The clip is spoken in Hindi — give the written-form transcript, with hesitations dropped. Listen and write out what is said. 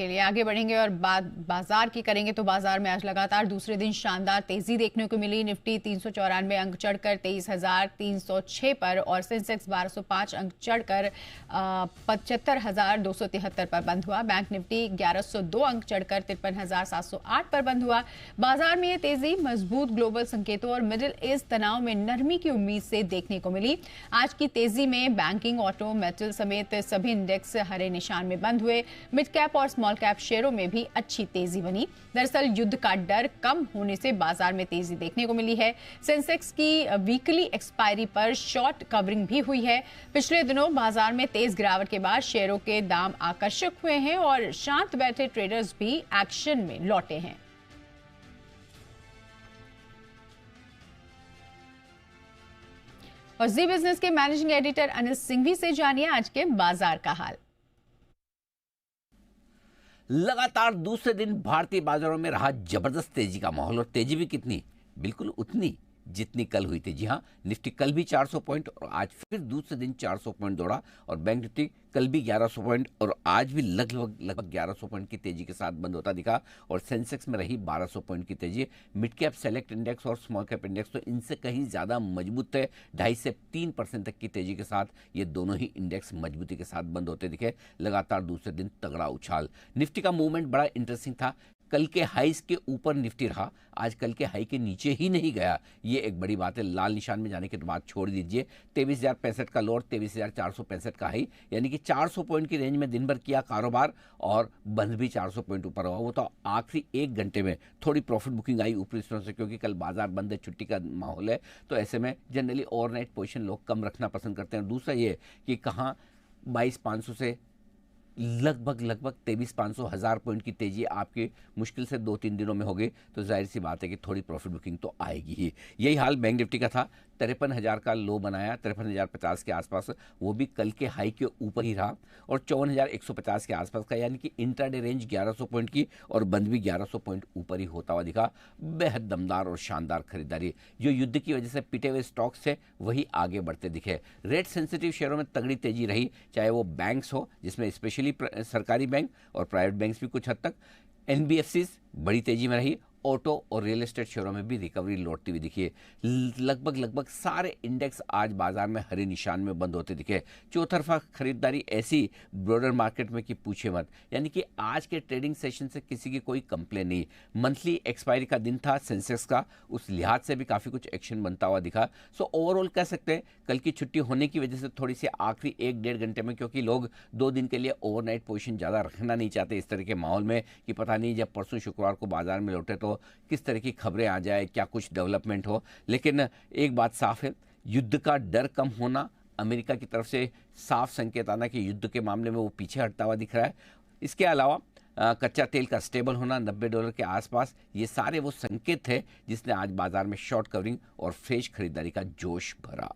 के लिए आगे बढ़ेंगे और बाजार की करेंगे तो बाजार में आज लगातार दूसरे दिन शानदार तेजी देखने को मिली। निफ्टी 394 अंक चढ़कर 23,306 पर और सेंसेक्स 1205 अंक चढ़कर 75,273 पर बंद हुआ। बैंक निफ्टी 1102 अंक चढ़कर 53,708 पर बंद हुआ। बाजार में ये तेजी मजबूत ग्लोबल संकेतों और मिडिल ईस्ट तनाव में नरमी की उम्मीद से देखने को मिली। आज की तेजी में बैंकिंग, ऑटो, मेटल समेत सभी इंडेक्स हरे निशान में बंद हुए। मिड कैप और स्मॉल कैप शेयरों में भी अच्छी तेजी बनी। दरअसल युद्ध का डर कम होने से बाजार में तेजी देखने को मिली है। सेंसेक्स की वीकली एक्सपायरी पर शॉर्ट कवरिंग भी हुई है। पिछले दिनों बाजार में तेज गिरावट के बाद शेयरों के दाम आकर्षक हुए हैं और शांत बैठे ट्रेडर्स भी एक्शन में लौटे हैं। और जी बिजनेस के मैनेजिंग एडिटर अनिल सिंघवी से जानिए आज के बाजार का हाल। लगातार दूसरे दिन भारतीय बाजारों में रहा जबरदस्त तेजी का माहौल, और तेजी भी कितनी, बिल्कुल उतनी जितनी कल हुई थी। जी हां, निफ्टी कल भी 400 पॉइंट और आज फिर दूसरे दिन 400 पॉइंट दौड़ा, और बैंक निफ्टी कल भी 1100 पॉइंट और आज भी लगभग 1100 पॉइंट की तेजी के साथ बंद होता दिखा। और सेंसेक्स में रही 1200 पॉइंट की तेजी। मिड कैप सेलेक्ट इंडेक्स और स्मॉल कैप इंडेक्स तो इनसे कहीं ज्यादा मजबूत थे। 2.5 से 3% तक की तेजी के साथ ये दोनों ही इंडेक्स मजबूती के साथ बंद होते दिखे। लगातार दूसरे दिन तगड़ा उछाल। निफ्टी का मूवमेंट बड़ा इंटरेस्टिंग था। कल के हाईस के ऊपर निफ्टी रहा, आज कल के हाई के नीचे ही नहीं गया। ये एक बड़ी बात है। लाल निशान में जाने के बाद छोड़ दीजिए। 23,065 का लो और 23,465 का हाई, यानी कि 400 पॉइंट की रेंज में दिन भर किया कारोबार और बंद भी 400 पॉइंट ऊपर हुआ। वो तो आखिरी 1 घंटे में थोड़ी प्रॉफिट बुकिंग आई ऊपरी स्टोर से, क्योंकि कल बाजार बंद है, छुट्टी का माहौल है। तो ऐसे में जनरली ओवरनाइट पोजीशन लोग कम रखना पसंद करते हैं। दूसरा ये कि कहाँ 22,500 से लगभग 23,500 1000 पॉइंट की तेजी आपकी मुश्किल से 2-3 दिनों में होगी, तो जाहिर सी बात है कि थोड़ी प्रॉफिट बुकिंग तो आएगी ही। यही हाल बैंक निफ्टी का था। 53,000 का लो बनाया, 53,050 के आसपास, वो भी कल के हाई के ऊपर ही रहा, और 54,150 के आसपास का, यानी कि इंट्राडे रेंज 1100 पॉइंट की और बंद भी 1100 पॉइंट ऊपर ही होता हुआ दिखा। बेहद दमदार और शानदार खरीदारी। जो युद्ध की वजह से पिटे हुए स्टॉक्स थे वही आगे बढ़ते दिखे। रेट सेंसिटिव शेयरों में तगड़ी तेजी रही, चाहे वो बैंक्स हो, जिसमें स्पेशली सरकारी बैंक और प्राइवेट बैंक्स भी कुछ हद तक, एनबीएफसीज बड़ी तेजी में रही। ऑटो और रियल एस्टेट शेयरों में भी रिकवरी लौटती हुई दिखी है। लगभग सारे इंडेक्स आज बाजार में हरे निशान में बंद होते दिखे। चौतरफा खरीदारी ऐसी ब्रॉडर मार्केट में कि पूछे मत, यानी कि आज के ट्रेडिंग सेशन से किसी की कोई कंप्लेन नहीं। मंथली एक्सपायरी का दिन था सेंसेक्स का, उस लिहाज से भी काफ़ी कुछ एक्शन बनता हुआ दिखा। सो ओवरऑल कह सकते हैं कल की छुट्टी होने की वजह से थोड़ी सी आखिरी 1-1.5 घंटे में, क्योंकि लोग 2 दिन के लिए ओवरनाइट पोजीशन ज़्यादा रखना नहीं चाहते इस तरह के माहौल में कि पता नहीं जब परसों शुक्रवार को बाजार में लौटे तो किस तरह की खबरें आ जाए, क्या कुछ डेवलपमेंट हो। लेकिन एक बात साफ है, युद्ध का डर कम होना, अमेरिका की तरफ से साफ संकेत आना कि युद्ध के मामले में वो पीछे हटता हुआ दिख रहा है। इसके अलावा कच्चा तेल का स्टेबल होना $90 के आसपास, ये सारे वो संकेत थे जिसने आज बाजार में शॉर्ट कवरिंग और फ्रेश खरीदारी का जोश भरा।